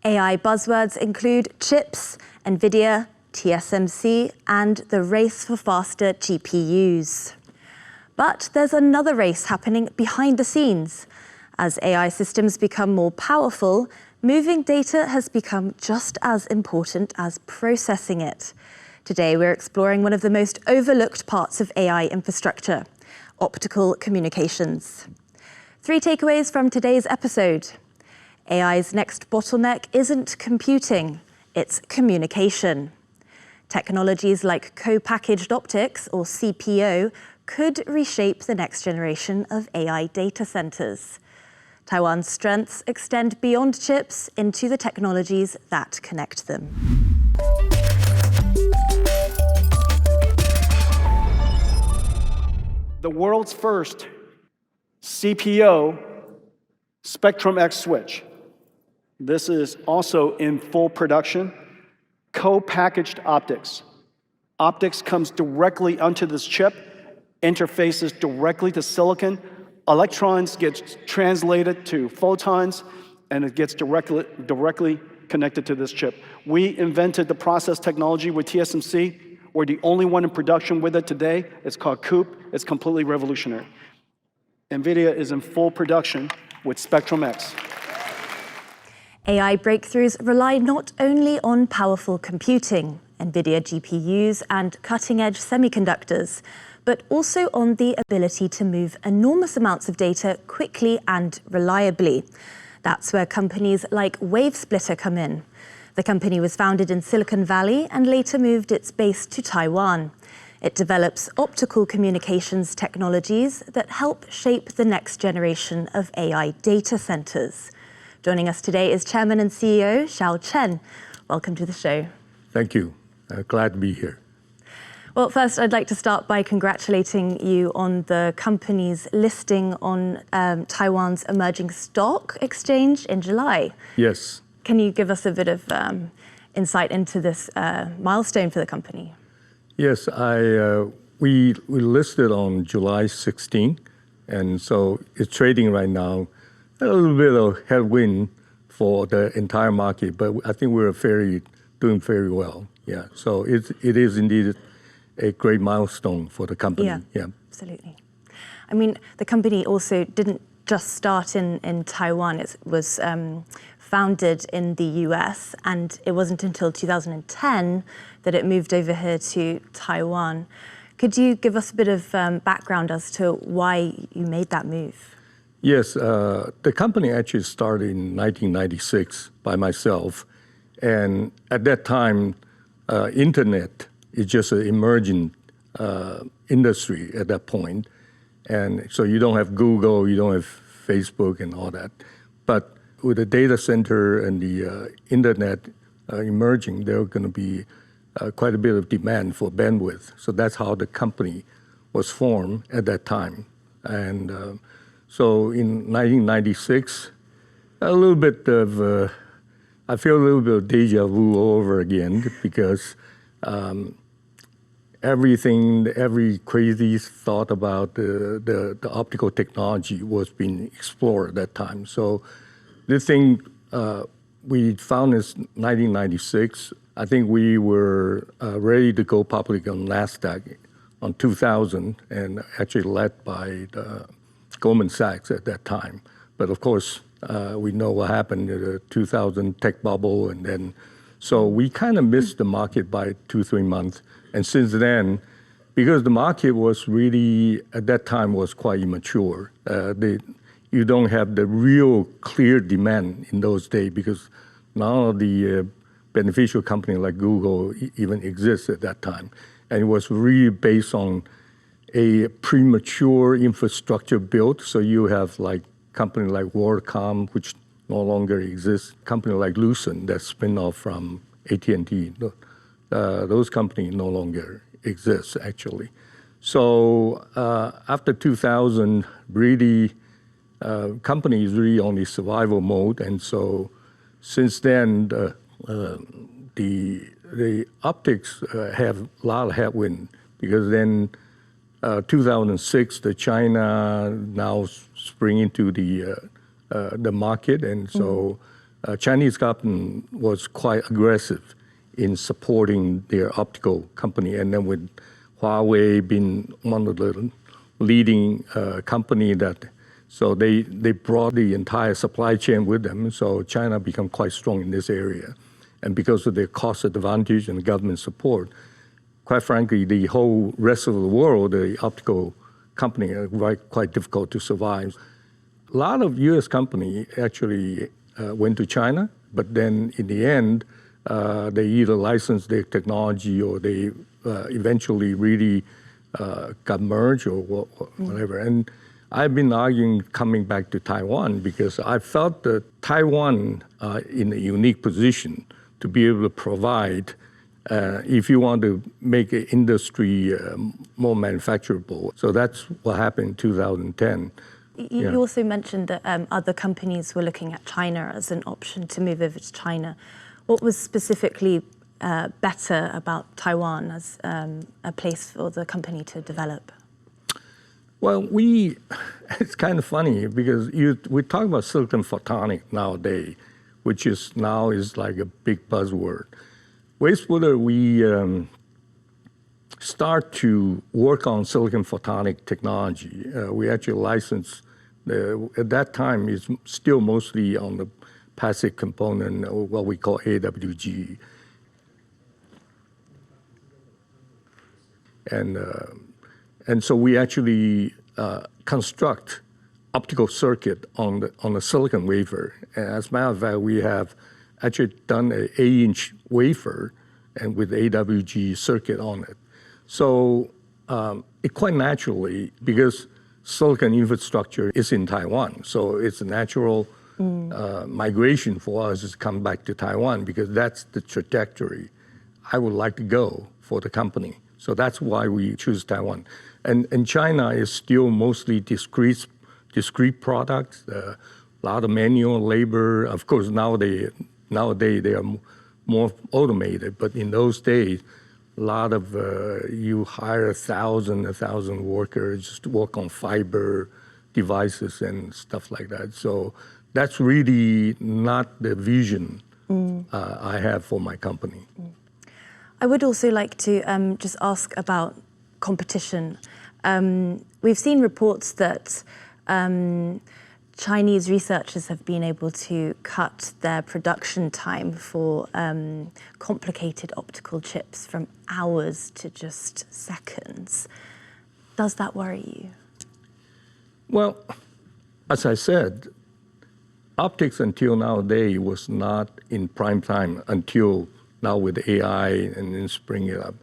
AI buzzwords include chips, Nvidia, TSMC, and the race for faster GPUs. But there's another race happening behind the scenes. As AI systems become more powerful, moving data has become just as important as processing it. Today, we're exploring one of the most overlooked parts of AI infrastructure, optical communications. 3 takeaways from today's episode. AI's next bottleneck isn't computing, it's communication. Technologies like co-packaged optics, or CPO, could reshape the next generation of AI data centers. Taiwan's strengths extend beyond chips into the technologies that connect them. The world's first CPO Spectrum X switch. This is also in full production. Co-packaged optics. Optics comes directly onto this chip, interfaces directly to silicon. Electrons get translated to photons, and it gets directly connected to this chip. We invented the process technology with TSMC. We're the only one in production with it today. It's called COUPE. It's completely revolutionary. Nvidia is in full production with Spectrum X. AI breakthroughs rely not only on powerful computing, Nvidia GPUs, and cutting-edge semiconductors, but also on the ability to move enormous amounts of data quickly and reliably. That's where companies like WaveSplitter come in. The company was founded in Silicon Valley and later moved its base to Taiwan. It develops optical communications technologies that help shape the next generation of AI data centers. Joining us today is Chairman and CEO Sheau Chen. Welcome to the show. Thank you. Glad to be here. Well, first, I'd like to start by congratulating you on the company's listing on Taiwan's emerging stock exchange in July. Yes. Can you give us a bit of insight into this milestone for the company? Yes, we listed on July 16, and so it's trading right now. A little bit of headwind for the entire market, but I think we're doing very well. Yeah, so it is indeed a great milestone for the company. Yeah, absolutely. I mean, the company also didn't just start in Taiwan. It was founded in the US, and it wasn't until 2010 that it moved over here to Taiwan. Could you give us a bit of background as to why you made that move? Yes, the company actually started in 1996 by myself, and at that time, internet is just an emerging industry at that point, and so you don't have Google, you don't have Facebook and all that. But with the data center and the internet emerging, there are going to be quite a bit of demand for bandwidth. So that's how the company was formed at that time. And so in 1996, a little bit of, I feel a little bit of deja vu all over again, because every crazy thought about the optical technology was being explored at that time. So this thing we found in 1996. I think we were ready to go public on NASDAQ on 2000, and actually led by Goldman Sachs at that time. But of course, we know what happened in the 2000 tech bubble, and then so we kind of missed the market by 2-3 months. And since then, because the market was really at that time was quite immature, you don't have the real clear demand in those days, because none of the beneficial company like Google even exists at that time. And it was really based on a premature infrastructure built. So you have like company like WorldCom, which no longer exists, company like Lucent that spin off from AT&T. Those companies no longer exist, actually. So after 2000, really, companies really only survival mode. And so since then, the optics have a lot of headwind, because then 2006, the China now spring into the market, and so Chinese government was quite aggressive in supporting their optical company. And then with Huawei being one of the leading company so they brought the entire supply chain with them. So China became quite strong in this area. And because of their cost advantage and government support, quite frankly, the whole rest of the world, the optical company, are quite difficult to survive. A lot of US company actually went to China, but then in the end, they either licensed their technology or they eventually really got merged or whatever. And I've been arguing coming back to Taiwan because I felt that Taiwan in a unique position to be able to provide, if you want to make an industry more manufacturable. So that's what happened in 2010. You also mentioned that other companies were looking at China as an option to move over to China. What was specifically better about Taiwan as a place for the company to develop? Well, it's kind of funny because we talk about silicon photonics nowadays, which is like a big buzzword. WaveSplitter, we start to work on silicon photonic technology. We actually licensed, at that time, it's still mostly on the passive component, or what we call AWG. And so we actually construct optical circuit on the silicon wafer. And as a matter of fact, we have actually done an 8-inch wafer and with AWG circuit on it. So it quite naturally, because silicon infrastructure is in Taiwan, so it's a natural migration for us to come back to Taiwan because that's the trajectory I would like to go for the company. So that's why we choose Taiwan. And China is still mostly discrete products, a lot of manual labor. Of course, nowadays they are more automated, but in those days, a lot of, you hire 1,000 workers just to work on fiber devices and stuff like that. So that's really not the vision I have for my company. I would also like to just ask about competition. We've seen reports that Chinese researchers have been able to cut their production time for complicated optical chips from hours to just seconds. Does that worry you? Well, as I said, optics until nowadays was not in prime time until now with AI and then spring it up.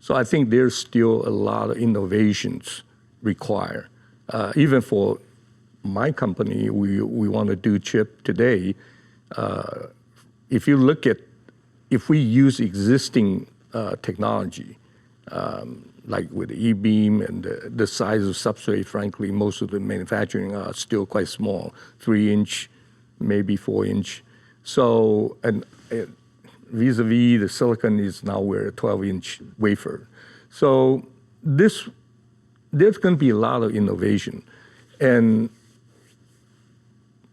So I think there's still a lot of innovations required. Even for my company, we want to do chip today. If you look at, if we use existing technology, like with E-beam and the size of substrate, frankly, most of the manufacturing are still quite small, 3-inch, maybe 4-inch. So, and vis-a-vis the silicon is now we're a 12-inch wafer. So there's going to be a lot of innovation. And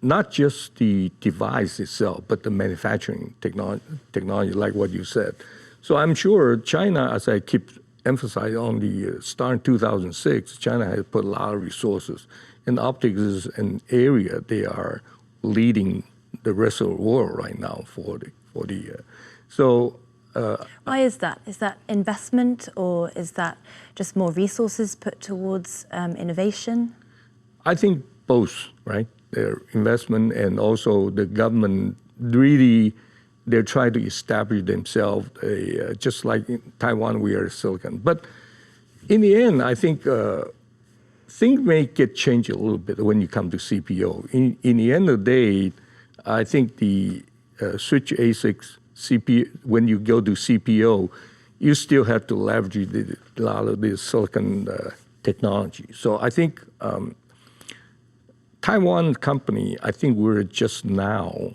not just the device itself, but the manufacturing technology, like what you said. So I'm sure China, as I keep emphasizing on the start in 2006, China has put a lot of resources. And optics is an area they are leading the rest of the world right now for the so. Why is that? Is that investment or is that just more resources put towards innovation? I think both, right? Their investment and also the government really, they're trying to establish themselves, just like in Taiwan, we are silicon. But in the end, I think things may get changed a little bit when you come to CPO. In the end of the day, I think the switch ASICs, CPO, when you go to CPO, you still have to leverage a lot of the silicon technology. So I think Taiwan company, I think we're just now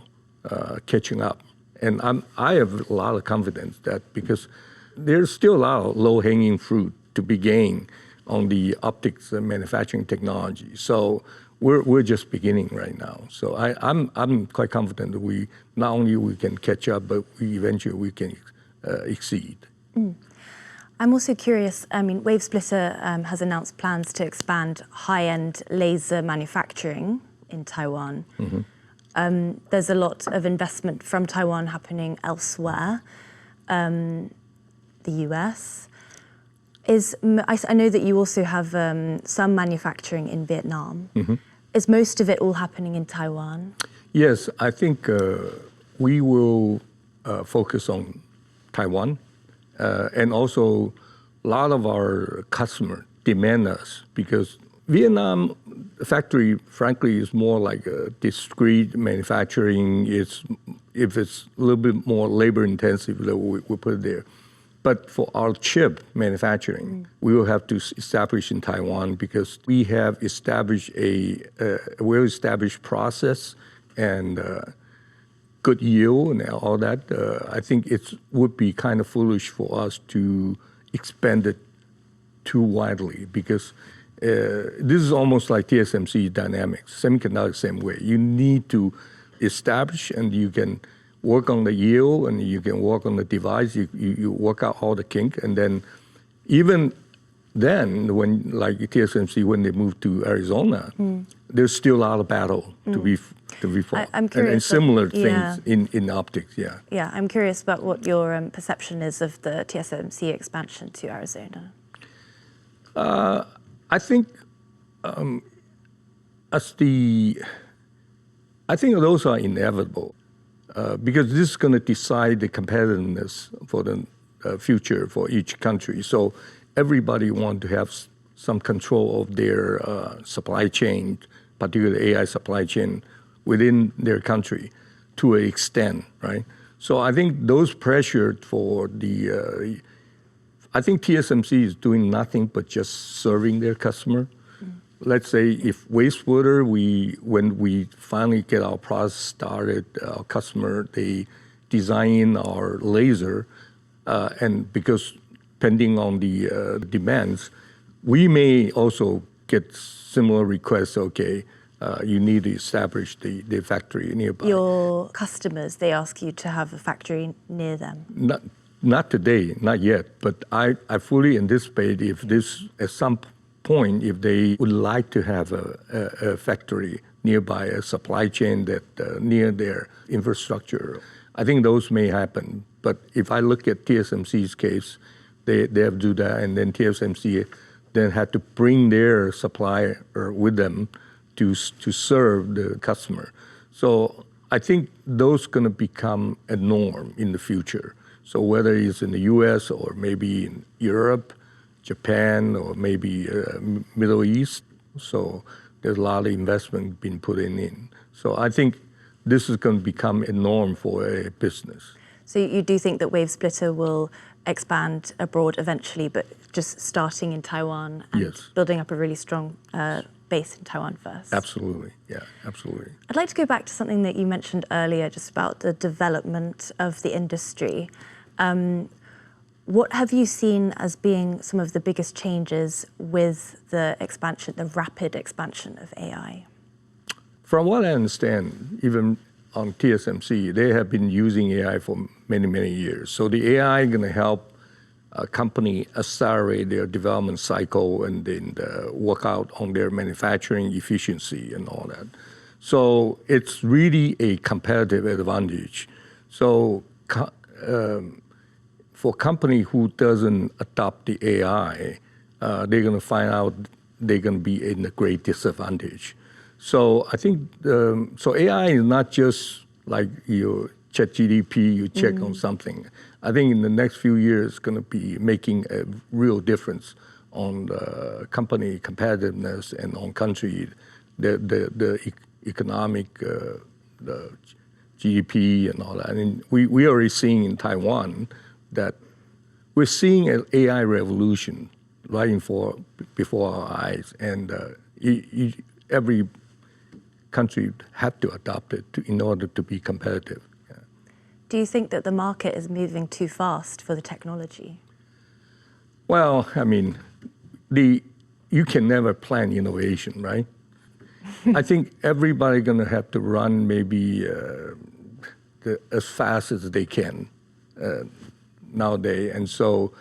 catching up. And I have a lot of confidence that because there's still a lot of low-hanging fruit to be gained on the optics and manufacturing technology. So we're just beginning right now. So I'm quite confident that we not only we can catch up, but eventually we can exceed. I'm also curious, I mean, WaveSplitter has announced plans to expand high-end laser manufacturing in Taiwan. There's a lot of investment from Taiwan happening elsewhere, the US. I know that you also have some manufacturing in Vietnam. Is most of it all happening in Taiwan? Yes, I think we will focus on Taiwan. And also, a lot of our customers demand us because Vietnam factory, frankly, is more like a discrete manufacturing. If it's a little bit more labor intensive, we put it there. But for our chip manufacturing, we will have to establish in Taiwan because we have established a well-established process and good yield and all that. I think it would be kind of foolish for us to expand it too widely because this is almost like TSMC dynamics, semiconductor same way. You need to establish and you can work on the yield and you can work on the device, you work out all the kink, and then even then, when like TSMC, when they moved to Arizona, there's still a lot of battle to be fought. I'm curious. And similar things in optics, yeah. Yeah, I'm curious about what your perception is of the TSMC expansion to Arizona. I think those are inevitable. Because this is going to decide the competitiveness for the future for each country. So everybody wants to have some control of their supply chain, particularly AI supply chain, within their country to an extent, right? So I think those pressure for the, I think TSMC is doing nothing but just serving their customer. Let's say if WaveSplitter, when we finally get our process started, our customer, they design our laser, and because depending on the demands, we may also get similar requests, okay, you need to establish the factory nearby. Your customers, they ask you to have a factory near them? Not today, not yet, but I fully anticipate if this, at some point, if they would like to have a factory nearby, a supply chain that near their infrastructure, I think those may happen. But if I look at TSMC's case, they have to do that, and then TSMC then had to bring their supplier with them to serve the customer. So I think those going to become a norm in the future. So whether it's in the US or maybe in Europe, Japan, or maybe Middle East. So there's a lot of investment being put in. So I think this is going to become a norm for a business. So you do think that WaveSplitter will expand abroad eventually, but just starting in Taiwan and building up a really strong base in Taiwan first? Absolutely, yeah, absolutely. I'd like to go back to something that you mentioned earlier, just about the development of the industry. What have you seen as being some of the biggest changes with the expansion, the rapid expansion of AI? From what I understand, even on TSMC, they have been using AI for many, many years. So the AI is going to help a company accelerate their development cycle and then work out on their manufacturing efficiency and all that. So it's really a competitive advantage. So for a company who doesn't adopt the AI, they're going to find out they're going to be in a great disadvantage. So I think, so AI is not just like your ChatGPT, you check on something. I think in the next few years, it's going to be making a real difference on the company competitiveness and on country, the economic, the GDP and all that. I mean, we already seeing in Taiwan that we're seeing an AI revolution right before our eyes, and every country had to adopt it in order to be competitive. Yeah. Do you think that the market is moving too fast for the technology? Well, I mean, you can never plan innovation, right? I think everybody going to have to run maybe as fast as they can nowadays. And so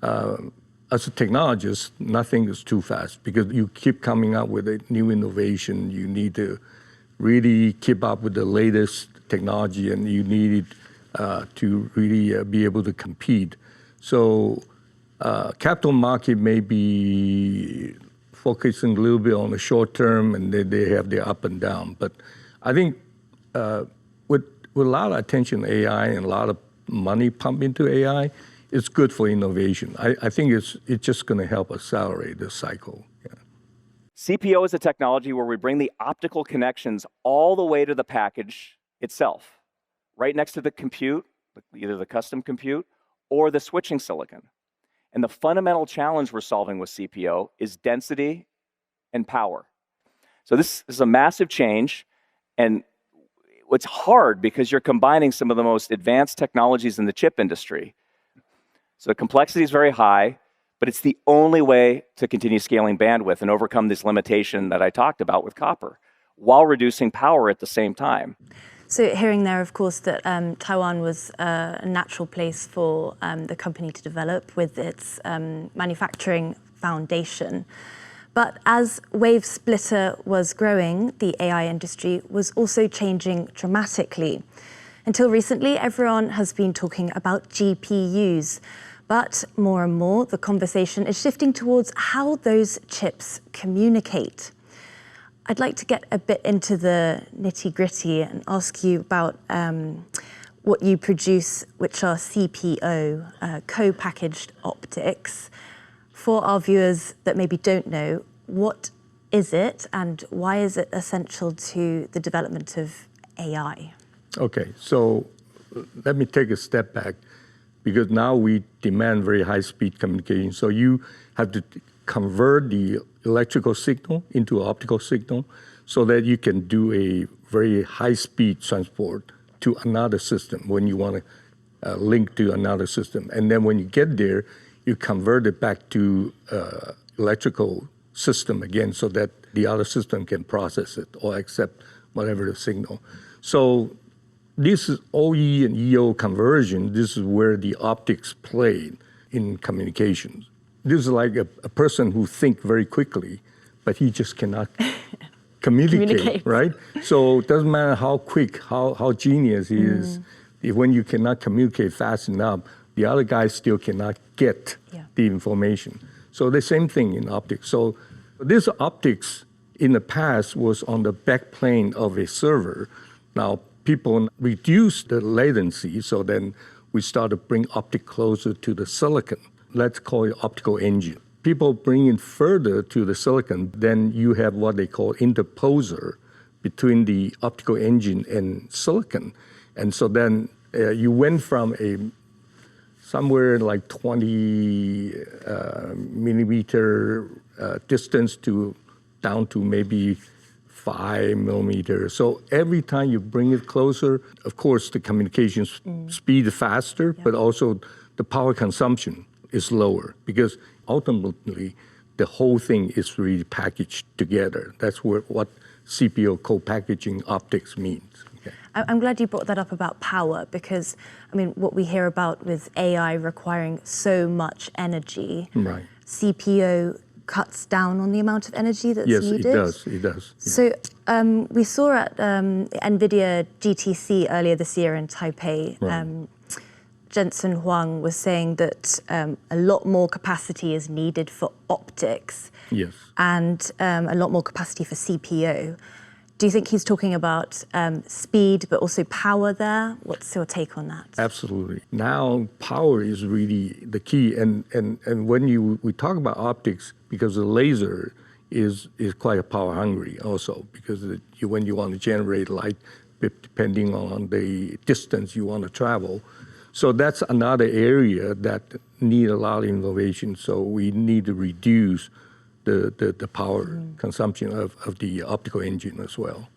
as a technologist, nothing is too fast because you keep coming up with a new innovation. You need to really keep up with the latest technology, and you need to really be able to compete. So capital market may be focusing a little bit on the short term, and they have their up and down. But I think with a lot of attention to AI and a lot of money pumped into AI, it's good for innovation. I think it's just going to help accelerate the cycle. Yeah. CPO is a technology where we bring the optical connections all the way to the package itself, right next to the compute, either the custom compute or the switching silicon. And the fundamental challenge we're solving with CPO is density and power. So this is a massive change, and it's hard because you're combining some of the most advanced technologies in the chip industry. So the complexity is very high, but it's the only way to continue scaling bandwidth and overcome this limitation that I talked about with copper, while reducing power at the same time. So hearing there, of course, that Taiwan was a natural place for the company to develop with its manufacturing foundation. But as WaveSplitter was growing, the AI industry was also changing dramatically. Until recently, everyone has been talking about GPUs. But more and more, the conversation is shifting towards how those chips communicate. I'd like to get a bit into the nitty-gritty and ask you about what you produce, which are CPO, co-packaged optics. For our viewers that maybe don't know, what is it and why is it essential to the development of AI? Okay, so let me take a step back, because now we demand very high-speed communication. So you have to convert the electrical signal into optical signal so that you can do a very high-speed transport to another system when you want to link to another system. And then when you get there, you convert it back to electrical system again so that the other system can process it or accept whatever the signal. So this is OE and EO conversion. This is where the optics play in communications. This is like a person who thinks very quickly, but he just cannot communicate, right? So it doesn't matter how quick, how genius he is. When you cannot communicate fast enough, the other guy still cannot get the information. So the same thing in optics. So this optics in the past was on the backplane of a server. Now people reduced the latency, so then we start to bring optic closer to the silicon. Let's call it optical engine. People bring it further to the silicon, then you have what they call interposer between the optical engine and silicon. And so then you went from somewhere like 20 millimeter distance down to maybe 5 millimeters. So every time you bring it closer, of course, the communication speed is faster, but also the power consumption is lower, because ultimately the whole thing is really packaged together. That's what CPO co-packaging optics means. Okay. I'm glad you brought that up about power, because I mean, what we hear about with AI requiring so much energy, right. CPO cuts down on the amount of energy that's needed. Yes, it does. So we saw at Nvidia GTC earlier this year in Taipei, Right. Jensen Huang was saying that a lot more capacity is needed for optics. Yes. And a lot more capacity for CPO. Do you think he's talking about speed, but also power there? What's your take on that? Absolutely. Now, power is really the key. And when we talk about optics, because the laser is quite power hungry also, because when you want to generate light, depending on the distance you want to travel. So that's another area that need a lot of innovation. So we need to reduce the power consumption of the optical engine as well.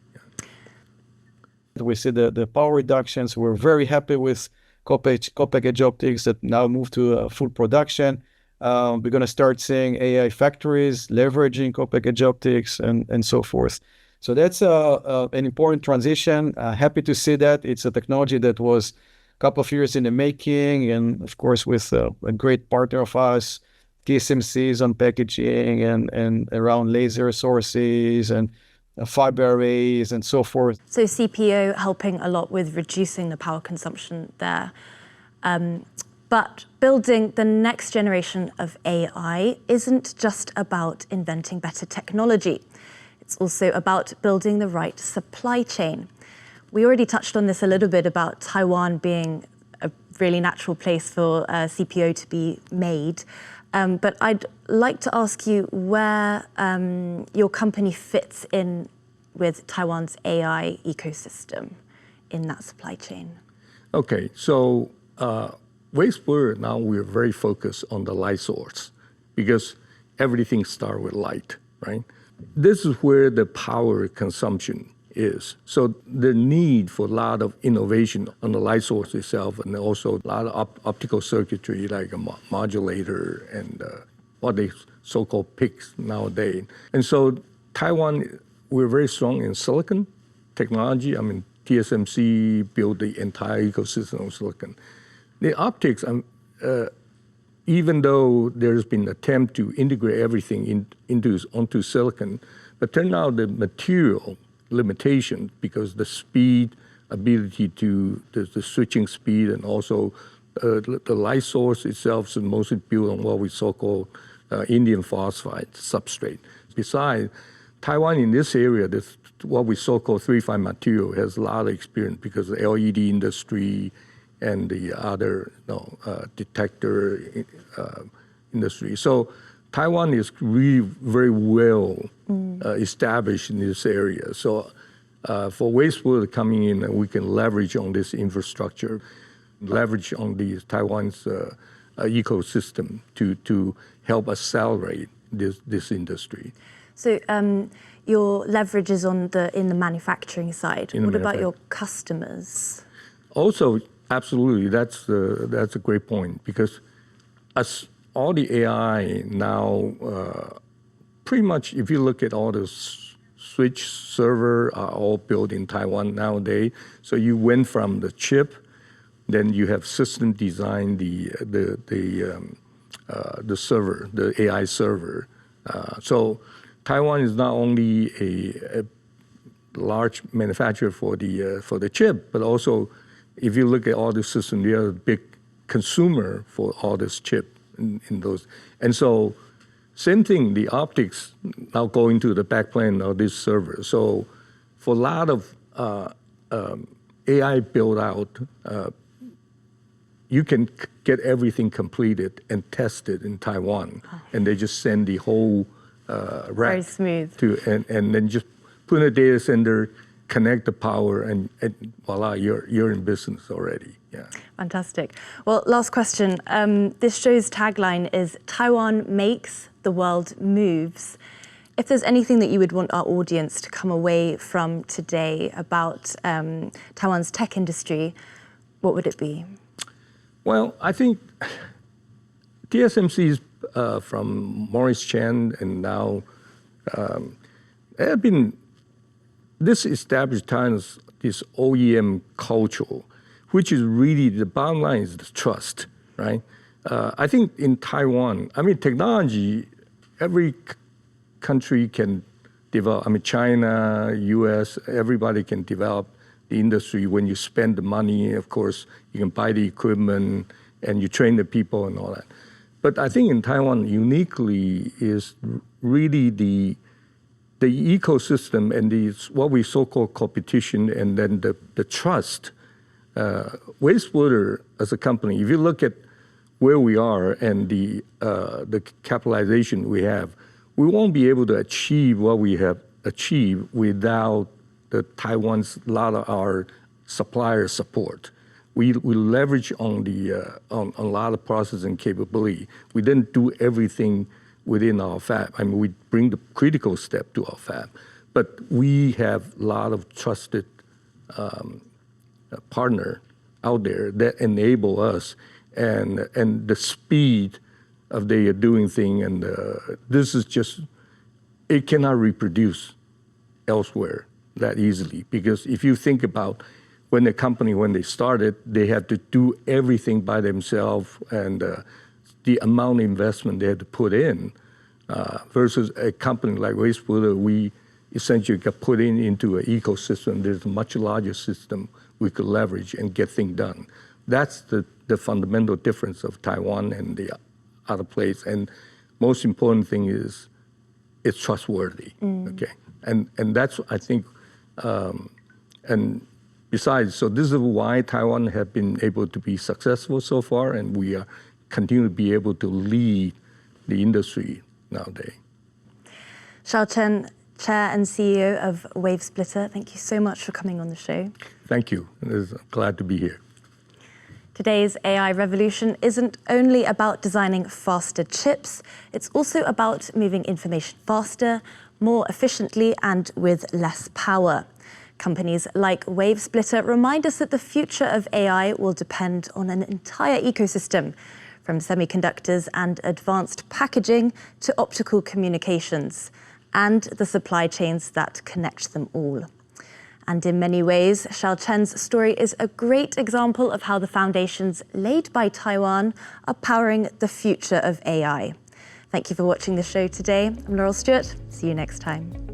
Yeah. We see the power reductions. We're very happy with co-package optics that now move to full production. We're going to start seeing AI factories leveraging co-packaged optics and so forth. So that's an important transition. Happy to see that. It's a technology that was a couple of years in the making, and of course with a great partner of ours, TSMC is on packaging and around laser sources and fiber arrays and so forth. So CPO helping a lot with reducing the power consumption there. But building the next generation of AI isn't just about inventing better technology. It's also about building the right supply chain. We already touched on this a little bit about Taiwan being a really natural place for CPO to be made. But I'd like to ask you where your company fits in with Taiwan's AI ecosystem in that supply chain. Okay, so WaveSplitter now we're very focused on the light source because everything starts with light, right? This is where the power consumption is. So the need for a lot of innovation on the light source itself, and also a lot of optical circuitry like a modulator and what they so-called PICs nowadays. And so Taiwan, we're very strong in silicon technology. I mean, TSMC built the entire ecosystem of silicon. The optics, even though there's been an attempt to integrate everything onto silicon, but turned out the material limitation because the speed, ability to, the switching speed, and also the light source itself is mostly built on what we so-called indium phosphide substrate. Besides, Taiwan in this area, this what we so-called 3-5 material has a lot of experience because the LED industry and the other detector industry. So Taiwan is really very well established in this area. So for WaveSplitter coming in, we can leverage on this infrastructure, leverage on the Taiwan's ecosystem to help accelerate this industry. So your leverage is in the manufacturing side. What about your customers? Also, absolutely, that's a great point because as all the AI now, pretty much if you look at all the switch server are all built in Taiwan nowadays. So you went from the chip, then you have system design, the server, the AI server. So Taiwan is not only a large manufacturer for the chip, but also if you look at all the systems, they are a big consumer for all this chip in those. And so same thing, the optics now going to the backplane of this server. So for a lot of AI build out, you can get everything completed and tested in Taiwan, and they just send the whole rack very smooth and then just put in a data center, connect the power, and voila, you're in business already. Yeah. Fantastic. Well, last question. This show's tagline is Taiwan makes, the world moves. If there's anything that you would want our audience to come away from today about Taiwan's tech industry, what would it be? Well, I think TSMC is from Maurice Chen, and now have been this established Taiwan's this OEM culture, which is really the bottom line is the trust, right? I think in Taiwan, I mean, technology, every country can develop. I mean, China, US, everybody can develop the industry. When you spend the money, of course, you can buy the equipment and you train the people and all that. But I think in Taiwan, uniquely is really the ecosystem and what we so-called competition, and then the trust. WaveSplitter as a company, if you look at where we are and the capitalization we have, we won't be able to achieve what we have achieved without the Taiwan's a lot of our supplier support. We leverage on a lot of processing capability. We didn't do everything within our fab. I mean, we bring the critical step to our fab, but we have a lot of trusted partner out there that enable us, and the speed of their doing thing, and this is just, it cannot reproduce elsewhere that easily, because if you think about when the company, when they started, they had to do everything by themselves, and the amount of investment they had to put in versus a company like WaveSplitter, we essentially got put into an ecosystem. There's a much larger system we could leverage and get things done. That's the fundamental difference of Taiwan and the other place. And most important thing is it's trustworthy, okay? And that's, I think, and besides, so this is why Taiwan have been able to be successful so far, and we are continue to be able to lead the industry nowadays. Sheau Chen, Chair and CEO of WaveSplitter, thank you so much for coming on the show. Thank you. Glad to be here. Today's AI revolution isn't only about designing faster chips, it's also about moving information faster, more efficiently, and with less power. Companies like WaveSplitter remind us that the future of AI will depend on an entire ecosystem, from semiconductors and advanced packaging to optical communications, and the supply chains that connect them all. And in many ways, Sheau Chen's story is a great example of how the foundations laid by Taiwan are powering the future of AI. Thank you for watching the show today. I'm Laurel Stewart. See you next time.